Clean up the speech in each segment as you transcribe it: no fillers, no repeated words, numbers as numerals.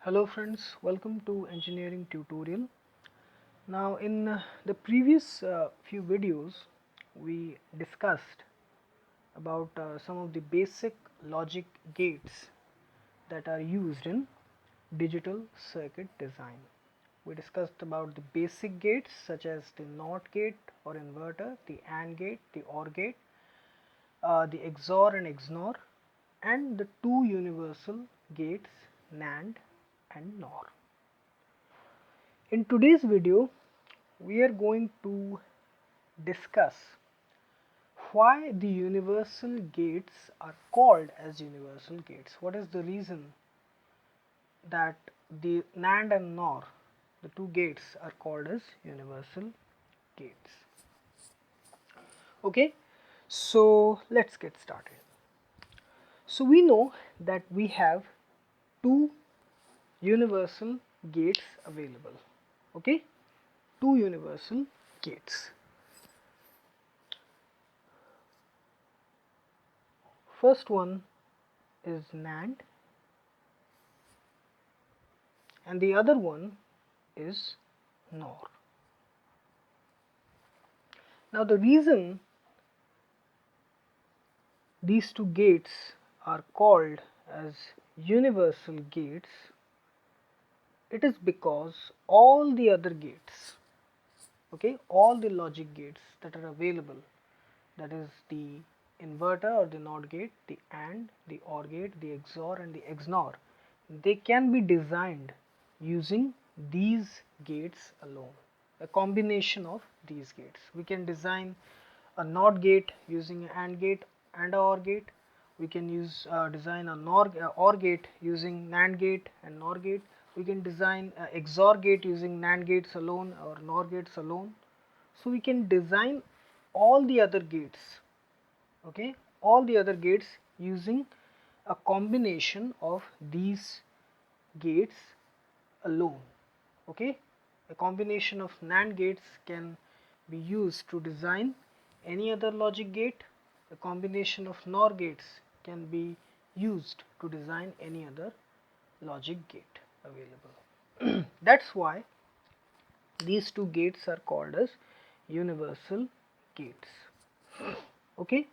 Hello friends, welcome to engineering tutorial. Now in the previous few videos we discussed about some of the basic logic gates that are used in digital circuit design. We discussed about the basic gates such as the NOT gate or inverter, the AND gate, the OR gate, the XOR and XNOR, and the two universal gates NAND and NOR. In today's video, we are going to discuss why the universal gates are called as universal gates. What is the reason that the NAND and NOR, the two gates, are called as universal gates? Okay, so let's get started. So we know that we have two universal gates available. Okay, two universal gates. First one is NAND and the other one is NOR. Now the reason these two gates are called as universal gates, it is because all the other gates, okay, all the logic gates that are available, that is the inverter or the NOT gate, the AND, the OR gate, the XOR and the XNOR, they can be designed using these gates alone, a combination of these gates. We can design a NOT gate using an AND gate and a OR gate. We can design a OR gate using NAND gate and NOR gate. We can design a XOR gate using NAND gates alone or NOR gates alone. So we can design all the other gates, okay, all the other gates using a combination of these gates alone. Okay, a combination of NAND gates can be used to design any other logic gate. A combination of NOR gates can be used to design any other logic gate available. That's why these two gates are called as universal gates. Okay,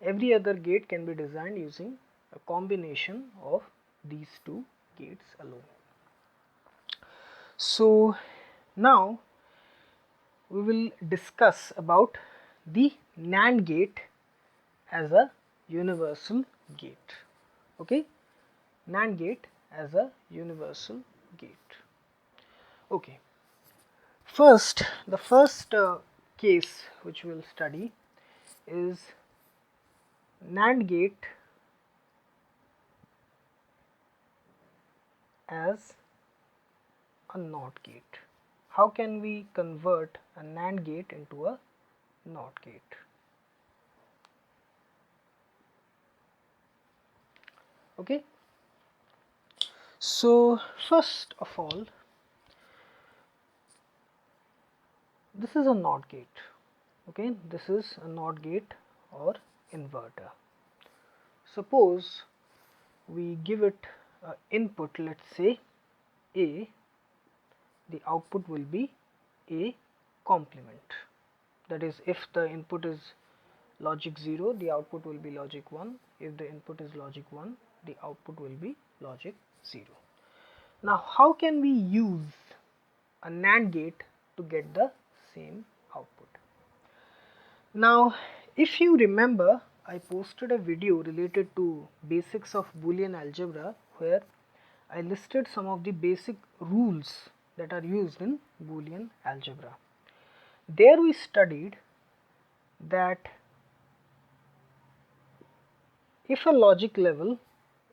every other gate can be designed using a combination of these two gates alone. So now we will discuss about the NAND gate as a universal gate. Okay, NAND gate as a universal gate. Okay, the first case which we will study is NAND gate as a NOT gate. How can we convert a NAND gate into a NOT gate? Okay, so first of all, this is a NOT gate. Okay, this is a NOT gate or inverter. Suppose we give it input, let's say A, the output will be A complement. That is, if the input is logic 0, the output will be logic 1. If the input is logic 1, the output will be logic 0. Now how can we use a NAND gate to get the same output? Now if you remember, I posted a video related to basics of Boolean algebra where I listed some of the basic rules that are used in Boolean algebra. There we studied that if a logic level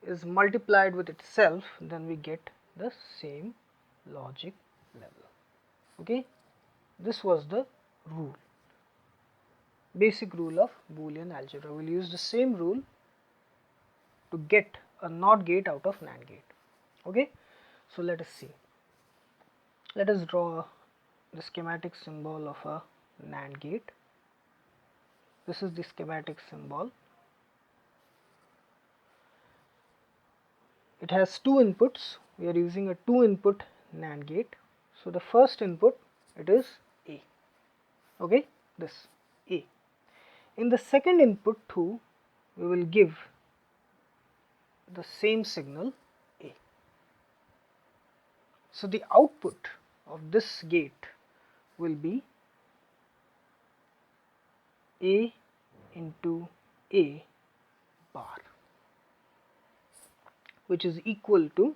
is multiplied with itself, then we get the same logic level. Okay, this was the rule, basic rule of Boolean algebra. We will use the same rule to get a NOT gate out of NAND gate. Okay, so let us see. Let us draw the schematic symbol of a NAND gate. This is the schematic symbol. It has two inputs, we are using a 2-input NAND gate. So the first input, it is A, okay, this A. In the second input too, we will give the same signal A. So the output of this gate will be A into A bar, which is equal to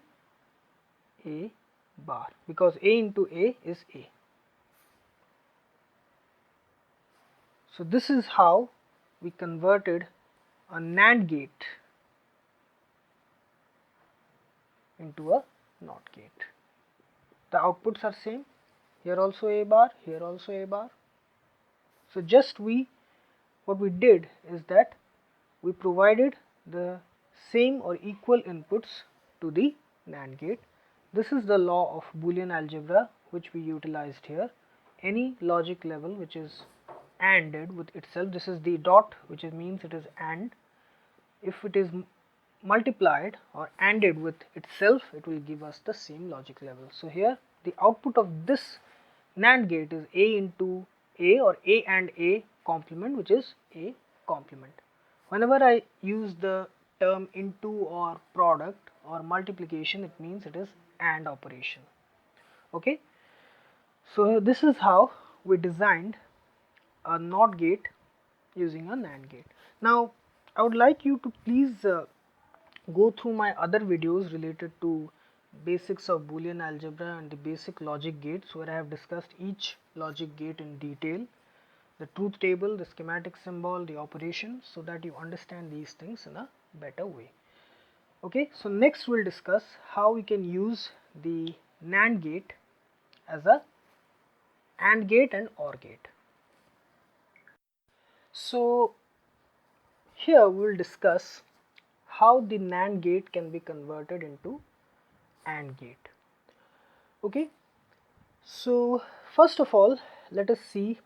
A bar, because A into A is A. So this is how we converted a NAND gate into a NOT gate. The outputs are same, here also A bar, here also A bar. So just what we did is that we provided the same or equal inputs to the NAND gate. This is the law of Boolean algebra which we utilized here. Any logic level which is ANDed with itself, this is the dot which means it is AND. If it is multiplied or ANDed with itself, it will give us the same logic level. So here the output of this NAND gate is A into A, or A and A complement, which is A complement. Whenever I use the term into or product or multiplication, it means it is AND operation. Okay, so this is how we designed a NOT gate using a NAND gate. Now I would like you to please go through my other videos related to basics of Boolean algebra and the basic logic gates, where I have discussed each logic gate in detail, the truth table, the schematic symbol, the operation, so that you understand these things in a better way. Okay, so next we'll discuss how we can use the NAND gate as a AND gate and OR gate. So here we will discuss how the NAND gate can be converted into AND gate. Okay, so first of all, let us see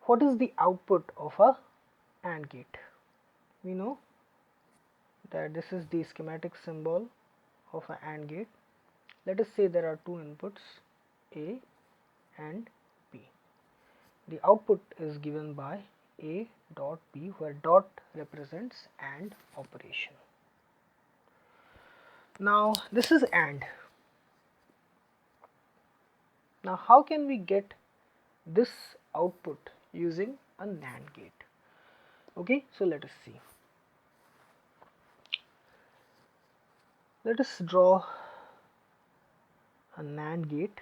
what is the output of a AND gate. We know that this is the schematic symbol of an AND gate. Let us say there are two inputs, A and B. The output is given by A dot B, where dot represents AND operation. Now this is AND. Now how can we get this output using a NAND gate? Okay, so let us see. Let us draw a NAND gate.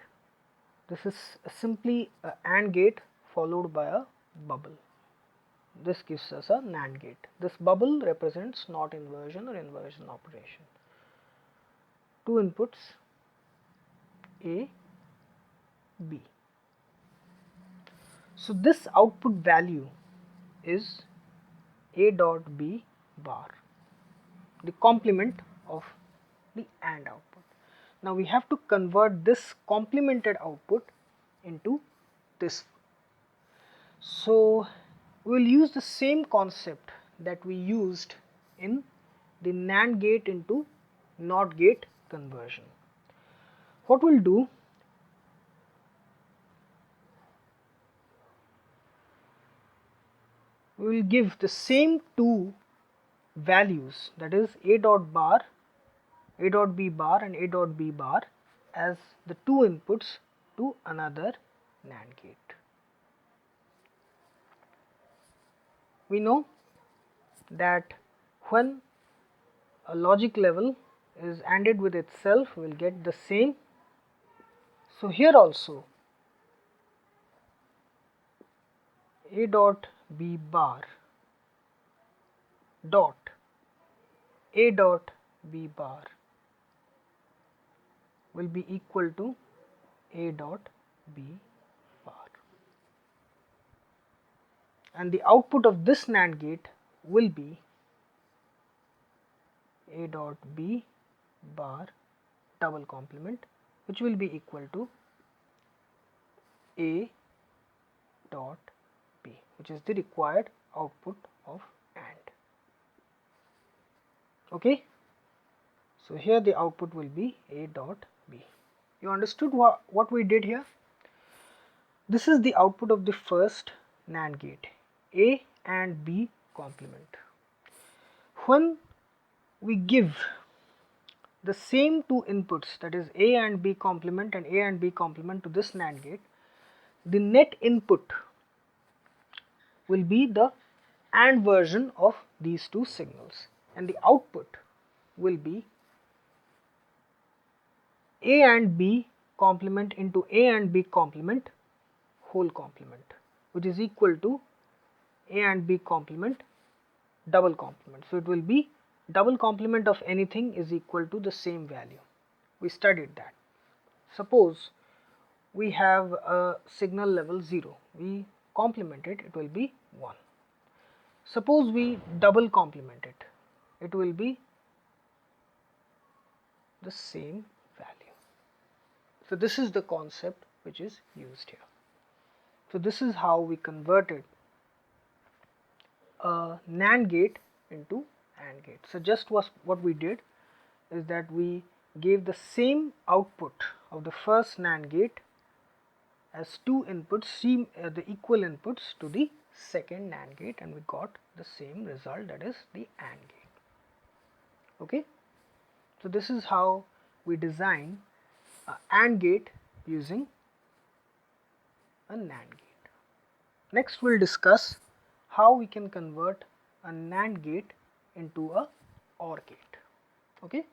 This is simply a AND gate followed by a bubble. This gives us a NAND gate. This bubble represents NOT inversion or inversion operation. Two inputs, A, B. So this output value is A dot B bar, the complement of the AND output. Now we have to convert this complemented output into this. So we will use the same concept that we used in the NAND gate into NOT gate conversion. What we'll do, we will give the same two values, that is A dot bar, A dot B bar and A dot B bar, as the two inputs to another NAND gate. We know that when a logic level is ANDed with itself, we will get the same. So here also A dot B bar dot A dot B bar will be equal to A dot B bar, and the output of this NAND gate will be A dot B bar double complement, which will be equal to A dot B, which is the required output of AND. Okay, So here the output will be A dot B. You understood what we did here? This is the output of the first NAND gate, A and B complement. When we give the same two inputs, that is A and B complement and A and B complement to this NAND gate, the net input will be the AND version of these two signals, and the output will be A and B complement into A and B complement whole complement, which is equal to A and B complement double complement. So it will be double complement of anything is equal to the same value. We studied that. Suppose we have a signal level 0, we complement it, it will be 1. Suppose we double complement it, it will be the same value. So this is the concept which is used here. So this is how we converted a NAND gate into AND gate. So just what we did is that we gave the same output of the first NAND gate as two inputs, the equal inputs to the second NAND gate, and we got the same result, that is the AND gate. Okay, so this is how we design an AND gate using a NAND gate. Next we'll discuss how we can convert a NAND gate into a OR gate. Okay.